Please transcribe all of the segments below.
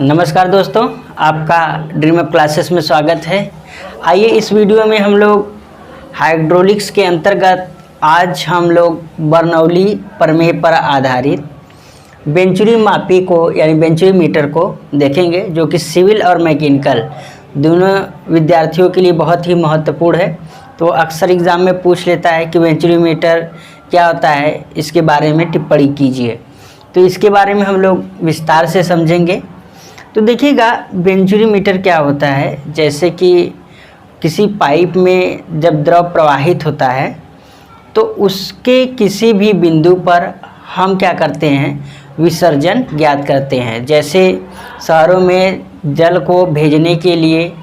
नमस्कार दोस्तों, आपका ड्रीम अप क्लासेस में स्वागत है। आइए इस वीडियो में हम लोग हाइड्रोलिक्स के अंतर्गत आज हम लोग बर्नौली प्रमेय पर आधारित वेंचुरी मापी को यानी वेंचुरी मीटर को देखेंगे, जो कि सिविल और मैकेनिकल दोनों विद्यार्थियों के लिए बहुत ही महत्वपूर्ण है। तो अक्सर एग्ज़ाम में पूछ लेता है कि वेंचुरी मीटर क्या होता है, इसके बारे में टिप्पणी कीजिए। तो इसके बारे में हम लोग विस्तार से समझेंगे। तो देखिएगा, वेंचुरी मीटर क्या होता है। जैसे कि किसी पाइप में जब द्रव प्रवाहित होता है तो उसके किसी भी बिंदु पर हम क्या करते हैं, विसर्जन ज्ञात करते हैं। जैसे शहरों में जल को भेजने के लिए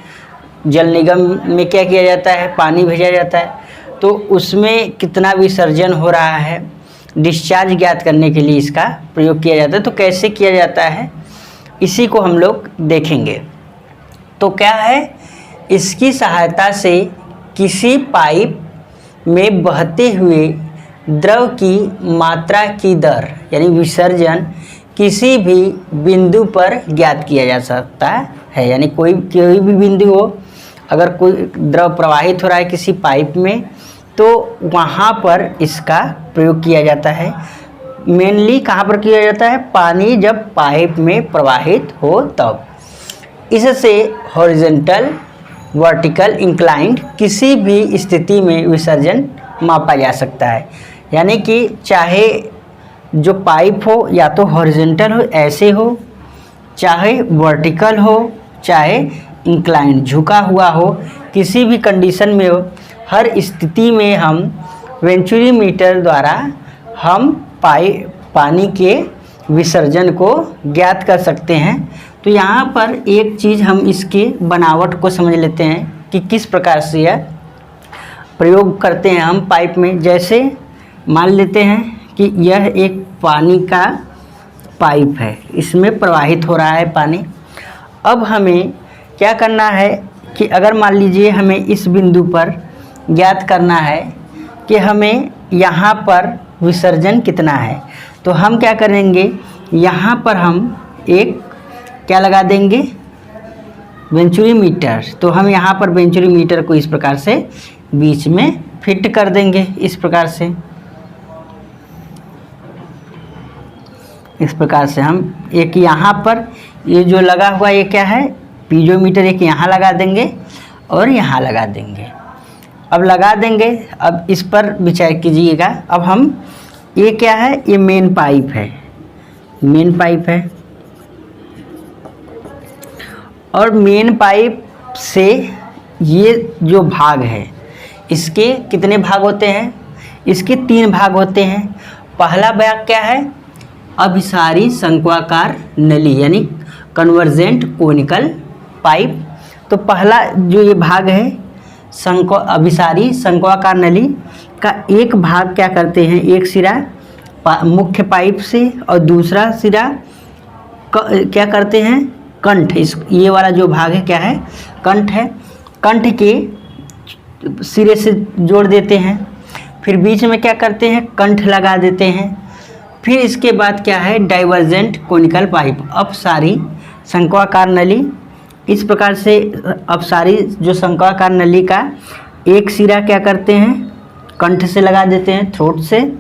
जल निगम में क्या किया जाता है, पानी भेजा जाता है, तो उसमें कितना विसर्जन हो रहा है, डिस्चार्ज ज्ञात करने के लिए इसका प्रयोग किया जाता है। तो कैसे किया जाता है, इसी को हम लोग देखेंगे। तो क्या है, इसकी सहायता से किसी पाइप में बहते हुए द्रव की मात्रा की दर यानी विसर्जन किसी भी बिंदु पर ज्ञात किया जा सकता है। यानी कोई भी बिंदु हो, अगर कोई द्रव प्रवाहित हो रहा है किसी पाइप में, तो वहाँ पर इसका प्रयोग किया जाता है। मेनली कहाँ पर किया जाता है, पानी जब पाइप में प्रवाहित हो तब। इससे हॉरिजॉन्टल, वर्टिकल, इंक्लाइंड किसी भी स्थिति में विसर्जन मापा जा सकता है। यानी कि चाहे जो पाइप हो या तो हॉरिजॉन्टल हो, ऐसे हो, चाहे वर्टिकल हो, चाहे इंक्लाइंड झुका हुआ हो, किसी भी कंडीशन में हो, हर स्थिति में हम वेंचुरी मीटर द्वारा हम पानी के विसर्जन को ज्ञात कर सकते हैं। तो यहाँ पर एक चीज़ हम इसके बनावट को समझ लेते हैं कि किस प्रकार से यह प्रयोग करते हैं हम पाइप में। जैसे मान लेते हैं कि यह एक पानी का पाइप है, इसमें प्रवाहित हो रहा है पानी। अब हमें क्या करना है कि अगर मान लीजिए हमें इस बिंदु पर ज्ञात करना है कि हमें यहाँ पर विसर्जन कितना है, तो हम क्या करेंगे, यहाँ पर हम एक क्या लगा देंगे, वेंचुरी मीटर। तो हम यहाँ पर वेंचुरी मीटर को इस प्रकार से बीच में फिट कर देंगे। इस प्रकार से हम एक यहाँ पर ये जो लगा हुआ ये क्या है, पीजोमीटर, एक यहाँ लगा देंगे और यहाँ लगा देंगे। अब लगा देंगे, अब इस पर विचार कीजिएगा। अब हम ये क्या है, ये मेन पाइप है, और मेन पाइप से ये जो भाग है, इसके कितने भाग होते हैं, इसके 3 भाग होते हैं। पहला भाग क्या है, अभिसारी शंक्वाकार नली यानी कन्वर्जेंट कोनिकल पाइप। तो पहला जो ये भाग है अभिसारी शंक्वाकार नली का एक भाग क्या करते हैं, एक सिरा मुख्य पाइप से और दूसरा सिरा क्या करते हैं, कंठ। ये वाला जो भाग है क्या है, कंठ है। कंठ के सिरे से जोड़ देते हैं, फिर बीच में क्या करते हैं, कंठ लगा देते हैं। फिर इसके बाद क्या है, डाइवर्जेंट कोनिकल पाइप, अपसारी शंक्वाकार नली। इस प्रकार से अपसारी जो शंक्वाकार नली का एक सिरा क्या करते हैं, कंठ से लगा देते हैं, थ्रोट से,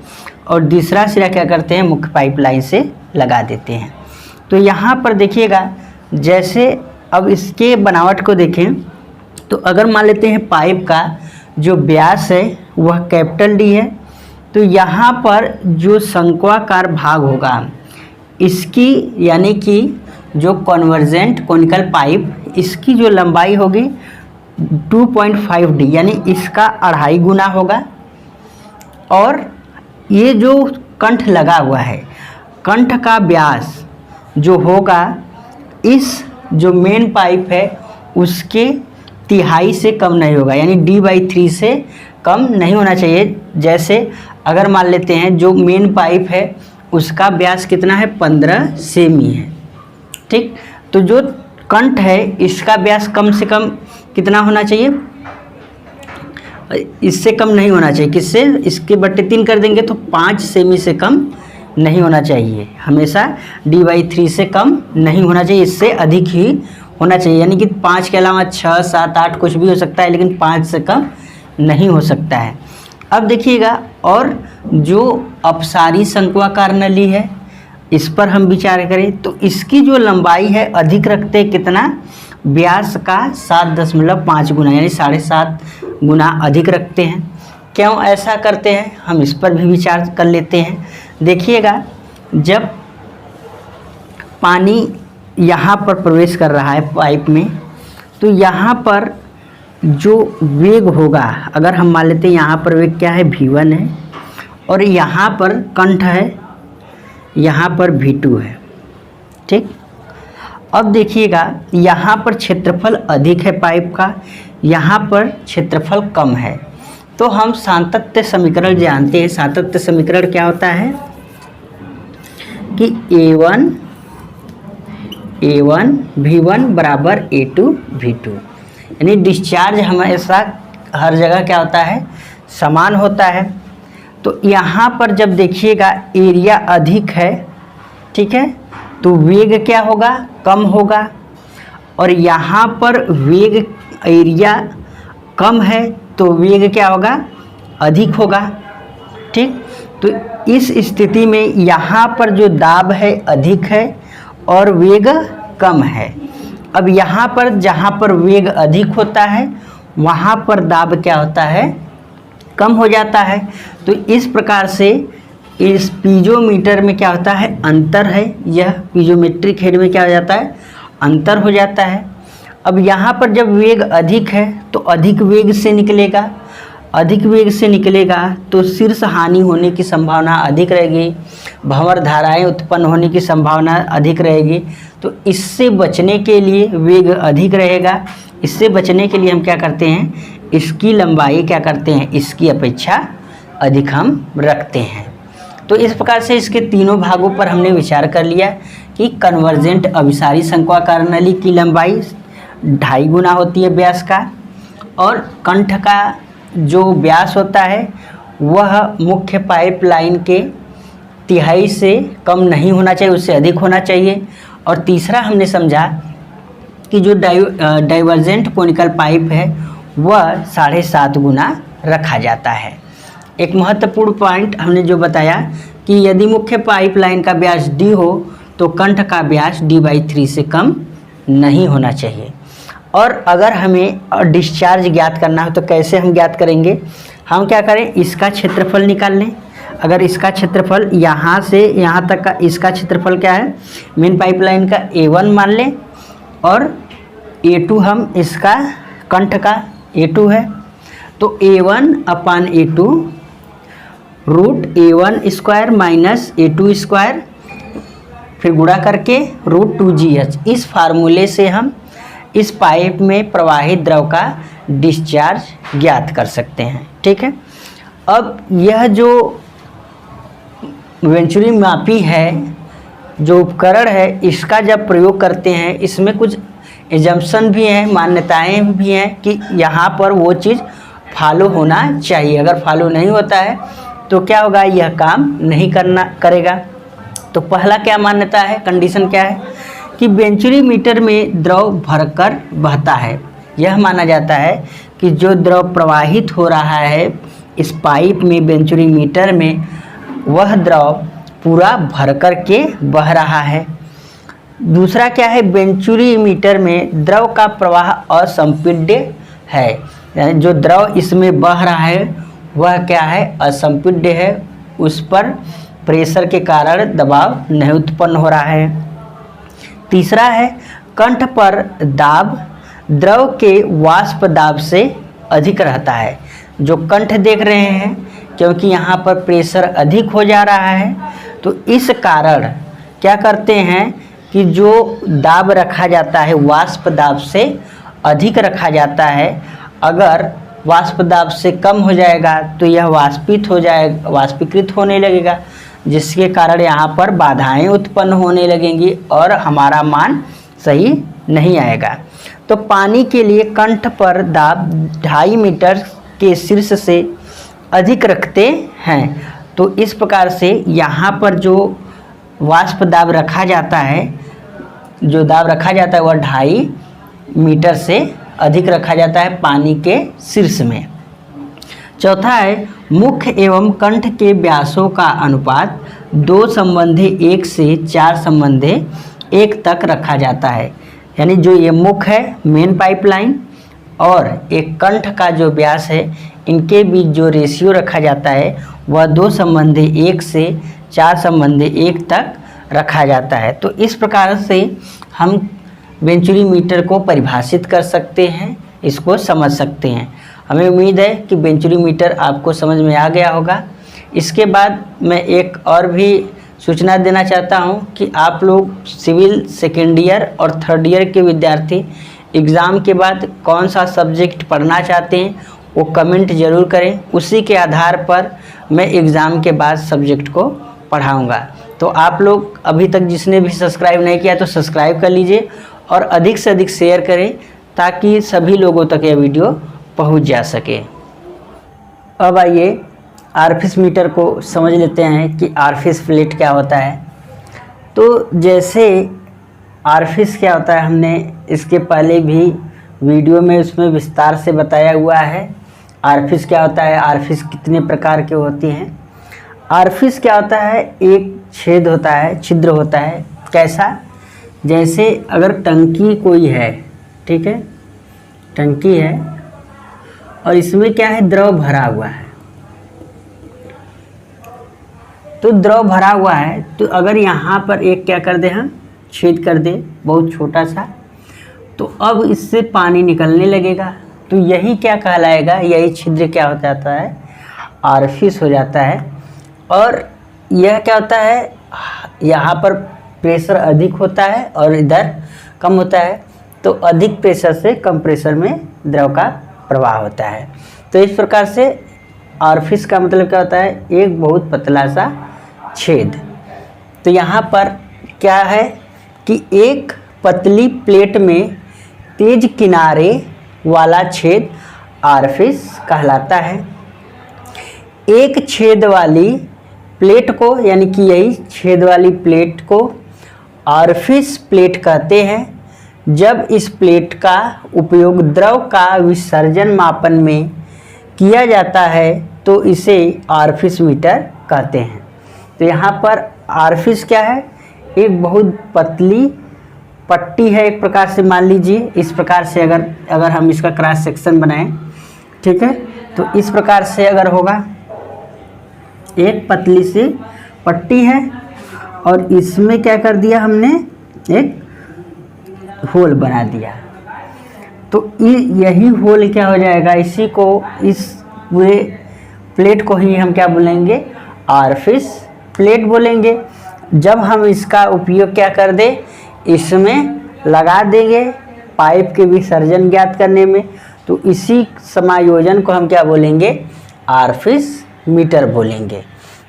और दूसरा सिरा क्या करते हैं, मुख्य पाइपलाइन से लगा देते हैं। तो यहाँ पर देखिएगा, जैसे अब इसके बनावट को देखें तो अगर मान लेते हैं पाइप का जो व्यास है वह कैपिटल डी है, तो यहाँ पर जो शंक्वाकार भाग होगा इसकी यानी कि जो कन्वर्जेंट कोनिकल पाइप, इसकी जो लंबाई होगी 2.5 डी यानी इसका 2.5 गुना होगा। और ये जो कंठ लगा हुआ है, कंठ का व्यास जो होगा इस जो मेन पाइप है उसके 1/3 से कम नहीं होगा, यानी D/3 से कम नहीं होना चाहिए। जैसे अगर मान लेते हैं जो मेन पाइप है उसका व्यास कितना है, 15 सेमी है, ठीक। तो जो कंठ है इसका व्यास कम से कम कितना होना चाहिए, इससे कम नहीं होना चाहिए। किससे, इसके 3 कर देंगे तो 5 सेमी से कम नहीं होना चाहिए, हमेशा d/3 से कम नहीं होना चाहिए, इससे अधिक ही होना चाहिए। यानी कि 5 के अलावा 6, 7, 8 कुछ भी हो सकता है, लेकिन 5 से कम नहीं हो सकता है। अब देखिएगा, और जो अपसारी शंक्वाकार नली है, इस पर हम विचार करें तो इसकी जो लंबाई है अधिक रखते हैं कितना, व्यास का 7.5 गुना, यानी 7.5 गुना अधिक रखते हैं। क्यों ऐसा करते हैं, हम इस पर भी विचार कर लेते हैं। देखिएगा, जब पानी यहाँ पर प्रवेश कर रहा है पाइप में, तो यहाँ पर जो वेग होगा, अगर हम मान लेते हैं यहाँ पर वेग क्या है, v1 है, और यहाँ पर कंठ है, यहाँ पर v2 है, ठीक। अब देखिएगा, यहाँ पर क्षेत्रफल अधिक है पाइप का, यहाँ पर क्षेत्रफल कम है। तो हम सातत्य समीकरण जानते हैं। सातत्य समीकरण क्या होता है कि A1 V1 बराबर A2 V2, यानी डिस्चार्ज हमेशा हर जगह क्या होता है, समान होता है। तो यहाँ पर जब देखिएगा एरिया अधिक है, ठीक है, तो वेग क्या होगा, कम होगा, और यहाँ पर वेग एरिया कम है तो वेग क्या होगा, अधिक होगा, ठीक। तो इस स्थिति में यहाँ पर जो दाब है अधिक है और वेग कम है। अब यहाँ पर जहाँ पर वेग अधिक होता है वहाँ पर दाब क्या होता है, कम हो जाता है। तो इस प्रकार से इस पीजोमीटर में क्या होता है, अंतर है, यह पीजोमेट्रिक हेड में क्या हो जाता है, अंतर हो जाता है। अब यहाँ पर जब वेग अधिक है तो अधिक वेग से निकलेगा, अधिक वेग से निकलेगा तो शीर्ष हानि होने की संभावना अधिक रहेगी, भंवर धाराएं उत्पन्न होने की संभावना अधिक रहेगी। तो इससे बचने के लिए वेग अधिक रहेगा, इससे बचने के लिए हम क्या करते हैं, इसकी लंबाई क्या करते हैं, इसकी अपेक्षा अधिक हम रखते हैं। तो इस प्रकार से इसके तीनों भागों पर हमने विचार कर लिया कि कन्वर्जेंट अभिसारी शंक्वाकार नली की लंबाई 2.5 गुना होती है व्यास का, और कंठ का जो व्यास होता है वह मुख्य पाइप लाइन के 1/3 से कम नहीं होना चाहिए, उससे अधिक होना चाहिए। और तीसरा हमने समझा कि जो डाइवर्जेंट कोनिकल पाइप है वह 7.5 गुना रखा जाता है। एक महत्वपूर्ण पॉइंट हमने जो बताया कि यदि मुख्य पाइप लाइन का व्यास d हो तो कंठ का व्यास d/3 से कम नहीं होना चाहिए। और अगर हमें डिस्चार्ज ज्ञात करना हो तो कैसे हम ज्ञात करेंगे, हम क्या करें, इसका क्षेत्रफल निकाल लें। अगर इसका क्षेत्रफल यहाँ से यहाँ तक का, इसका क्षेत्रफल क्या है, मेन पाइपलाइन का A1 मान लें, और A2 हम इसका कंठ का A2 है, तो A1/A2 √A1² minus A2 square, फिर गुणा करके √2GH। इस फार्मूले से हम इस पाइप में प्रवाहित द्रव का डिस्चार्ज ज्ञात कर सकते हैं, ठीक है। अब यह जो वेंचुरी मापी है, जो उपकरण है, इसका जब प्रयोग करते हैं इसमें कुछ एजम्पशन भी हैं, मान्यताएं भी हैं कि यहाँ पर वो चीज़ फॉलो होना चाहिए। अगर फॉलो नहीं होता है तो क्या होगा, यह काम नहीं करेगा। तो पहला क्या मान्यता है, कंडीशन क्या है कि वेंचुरी मीटर में द्रव भरकर बहता है। यह माना जाता है कि जो द्रव प्रवाहित हो रहा है इस पाइप में वेंचुरी मीटर में, वह द्रव पूरा भरकर के बह रहा है। दूसरा क्या है, वेंचुरी मीटर में द्रव का प्रवाह असंपीड्य है, यानी जो द्रव इसमें बह रहा है वह क्या है, असंपीड्य है, उस पर प्रेशर के कारण दबाव नहीं उत्पन्न हो रहा है। तीसरा है, कंठ पर दाब द्रव के वाष्प दाब से अधिक रहता है। जो कंठ देख रहे हैं, क्योंकि यहाँ पर प्रेशर अधिक हो जा रहा है, तो इस कारण क्या करते हैं कि जो दाब रखा जाता है वाष्प दाब से अधिक रखा जाता है। अगर वाष्प दाब से कम हो जाएगा तो यह वाष्पीकृत होने लगेगा, जिसके कारण यहाँ पर बाधाएं उत्पन्न होने लगेंगी और हमारा मान सही नहीं आएगा। तो पानी के लिए कंठ पर दाब 2.5 मीटर के शीर्ष से अधिक रखते हैं। तो इस प्रकार से यहाँ पर जो वाष्प दाब रखा जाता है, जो दाब रखा जाता है वह 2.5 मीटर से अधिक रखा जाता है पानी के शीर्ष में। चौथा है मुख्य एवं कंठ के व्यासों का अनुपात 2/1 से 4/1 तक रखा जाता है। यानी जो ये मुख्य है मेन पाइपलाइन और एक कंठ का जो व्यास है, इनके बीच जो रेशियो रखा जाता है वह 2/1 से 4/1 तक रखा जाता है। तो इस प्रकार से हम वेंचुरी मीटर को परिभाषित कर सकते हैं, इसको समझ सकते हैं। हमें उम्मीद है कि वेंचुरी मीटर आपको समझ में आ गया होगा। इसके बाद मैं एक और भी सूचना देना चाहता हूं कि आप लोग सिविल सेकेंड ईयर और थर्ड ईयर के विद्यार्थी एग्ज़ाम के बाद कौन सा सब्जेक्ट पढ़ना चाहते हैं वो कमेंट ज़रूर करें। उसी के आधार पर मैं एग्ज़ाम के बाद सब्जेक्ट को पढ़ाऊँगा। तो आप लोग अभी तक जिसने भी सब्सक्राइब नहीं किया तो सब्सक्राइब कर लीजिए और अधिक से अधिक शेयर करें ताकि सभी लोगों तक यह वीडियो पहुंच जा सके। अब आइए आरफिस मीटर को समझ लेते हैं कि आरफिस प्लेट क्या होता है। तो जैसे आरफिस क्या होता है हमने इसके पहले भी वीडियो में उसमें विस्तार से बताया हुआ है। आरफिस क्या होता है, आरफिस कितने प्रकार के होती हैं। आरफिस क्या होता है, एक छेद होता है, छिद्र होता है। कैसा, जैसे अगर टंकी कोई है, ठीक है, टंकी है और इसमें क्या है, द्रव भरा हुआ है। तो द्रव भरा हुआ है तो अगर यहाँ पर एक क्या कर दे, हम छेद कर दे बहुत छोटा सा, तो अब इससे पानी निकलने लगेगा। तो यही क्या कहलाएगा, यही छिद्र क्या हो जाता है, आरफिस हो जाता है। और यह क्या होता है, यहाँ पर प्रेशर अधिक होता है और इधर कम होता है। तो अधिक प्रेशर से कम प्रेशर में द्रव का प्रवाह होता है। तो इस प्रकार से आरफिस का मतलब क्या होता है, एक बहुत पतला सा छेद। तो यहाँ पर क्या है कि एक पतली प्लेट में तेज किनारे वाला छेद आरफिस कहलाता है। एक छेद वाली प्लेट को, यानी कि यही छेद वाली प्लेट को आरफिस प्लेट कहते हैं। जब इस प्लेट का उपयोग द्रव का विसर्जन मापन में किया जाता है तो इसे आरफिस मीटर कहते हैं। तो यहाँ पर आरफिस क्या है, एक बहुत पतली पट्टी है, एक प्रकार से मान लीजिए। इस प्रकार से अगर हम इसका क्रॉस सेक्शन बनाएं, ठीक है, तो इस प्रकार से अगर होगा, एक पतली सी पट्टी है और इसमें क्या कर दिया हमने, एक होल बना दिया। तो यही होल क्या हो जाएगा, इसी को, इस पूरे प्लेट को ही हम क्या बोलेंगे, आरफिस प्लेट बोलेंगे। जब हम इसका उपयोग क्या कर दे, इसमें लगा देंगे पाइप के विसर्जन ज्ञात करने में, तो इसी समायोजन को हम क्या बोलेंगे, आरफिस मीटर बोलेंगे।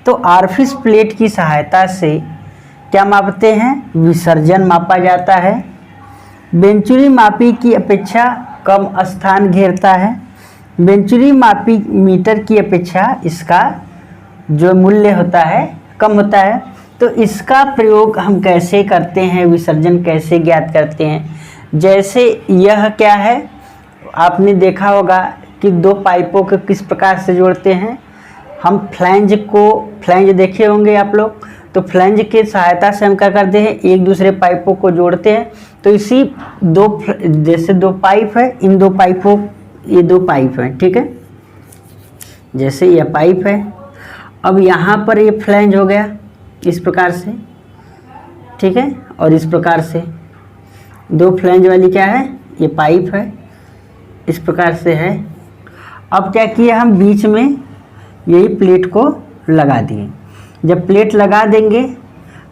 तो आरफिस प्लेट की सहायता से क्या मापते हैं, विसर्जन मापा जाता है। वेंचुरी मापी की अपेक्षा कम स्थान घेरता है। वेंचुरी मापी मीटर की अपेक्षा इसका जो मूल्य होता है कम होता है। तो इसका प्रयोग हम कैसे करते हैं, विसर्जन कैसे ज्ञात करते हैं। जैसे यह क्या है, आपने देखा होगा कि दो पाइपों को किस प्रकार से जोड़ते हैं। हम फ्लैंज देखे होंगे आप लोग, तो फ्लैंज की सहायता से हम क्या करते हैं, एक दूसरे पाइपों को जोड़ते हैं। तो इसी जैसे दो पाइप है, इन दो पाइपों, ये दो पाइप हैं, ठीक है, जैसे यह पाइप है, अब यहाँ पर ये फ्लैंज हो गया इस प्रकार से, ठीक है, और इस प्रकार से दो फ्लैंज वाली क्या है, ये पाइप है, इस प्रकार से है। अब क्या किया, हम बीच में यही प्लेट को लगा दिए। जब प्लेट लगा देंगे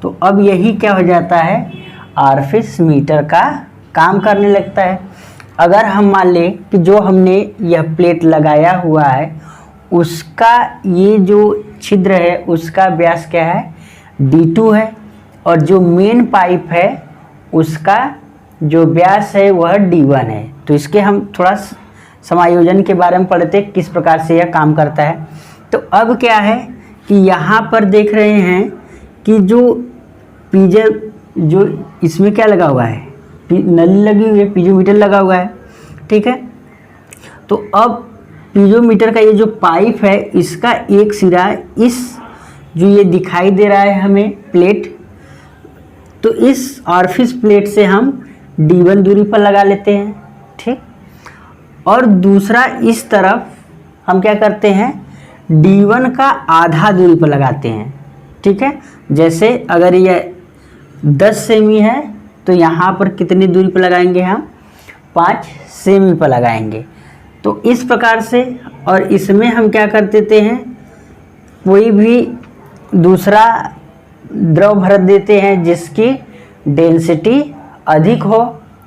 तो अब यही क्या हो जाता है, आरफिस मीटर का काम करने लगता है। अगर हम मान लें कि जो हमने यह प्लेट लगाया हुआ है उसका ये जो छिद्र है उसका व्यास क्या है, D2 है, और जो मेन पाइप है उसका जो व्यास है वह D1 है। तो इसके हम थोड़ा समायोजन के बारे में पढ़ते किस प्रकार से यह काम करता है। तो अब क्या है कि यहाँ पर देख रहे हैं कि जो पीजो, जो इसमें क्या लगा हुआ है, नली लगी हुई है, पीजोमीटर लगा हुआ है, ठीक है। तो अब पीजोमीटर का ये जो पाइप है, इसका एक सिरा इस जो ये दिखाई दे रहा है हमें प्लेट, तो इस ऑरिफिस प्लेट से हम D1 दूरी पर लगा लेते हैं, ठीक। और दूसरा इस तरफ हम क्या करते हैं, D1 का आधा दूरी पर लगाते हैं, ठीक है। जैसे अगर ये 10 सेमी है तो यहाँ पर कितनी दूरी पर लगाएंगे हम, 5 सेमी पर लगाएंगे। तो इस प्रकार से, और इसमें हम क्या कर देते हैं, कोई भी दूसरा द्रव भर देते हैं जिसकी डेंसिटी अधिक हो,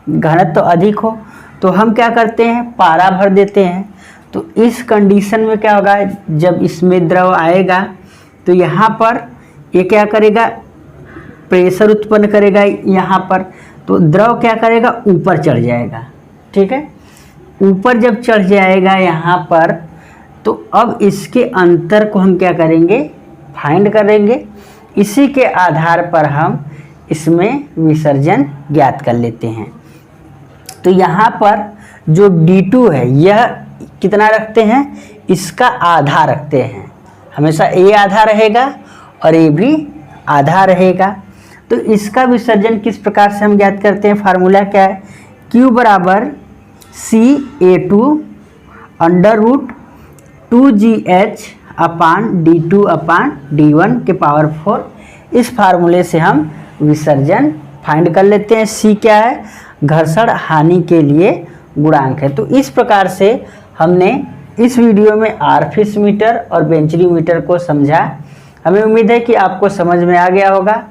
घनत्व अधिक हो, तो हम क्या करते हैं, पारा भर देते हैं। तो इस कंडीशन में क्या होगा, जब इसमें द्रव आएगा तो यहाँ पर ये क्या करेगा, प्रेशर उत्पन्न करेगा यहाँ पर, तो द्रव क्या करेगा, ऊपर चढ़ जाएगा, ठीक है। ऊपर जब चढ़ जाएगा यहाँ पर, तो अब इसके अंतर को हम क्या करेंगे, फाइंड करेंगे। इसी के आधार पर हम इसमें विसर्जन ज्ञात कर लेते हैं। तो यहाँ पर जो D2 है, यह कितना रखते हैं, इसका आधा रखते हैं। हमेशा A आधा रहेगा और A भी आधा रहेगा। तो इसका विसर्जन किस प्रकार से हम ज्ञात करते हैं, फार्मूला क्या है, Q बराबर CA2 √ 2GH अपान D2 अपान D1 के पावर 4। इस फार्मूले से हम विसर्जन फाइंड कर लेते हैं। C क्या है, घर्षण हानि के लिए गुणांक है। तो इस प्रकार से हमने इस वीडियो में ऑरिफिस मीटर और बेंचरी मीटर को समझा। हमें उम्मीद है कि आपको समझ में आ गया होगा।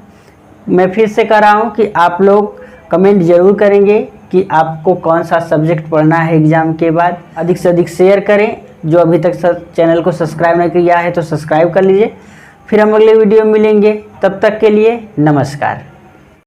मैं फिर से कह रहा हूँ कि आप लोग कमेंट ज़रूर करेंगे कि आपको कौन सा सब्जेक्ट पढ़ना है एग्ज़ाम के बाद। अधिक से अधिक शेयर करें। जो अभी तक चैनल को सब्सक्राइब नहीं किया है तो सब्सक्राइब कर लीजिए। फिर हम अगले वीडियो में मिलेंगे, तब तक के लिए नमस्कार।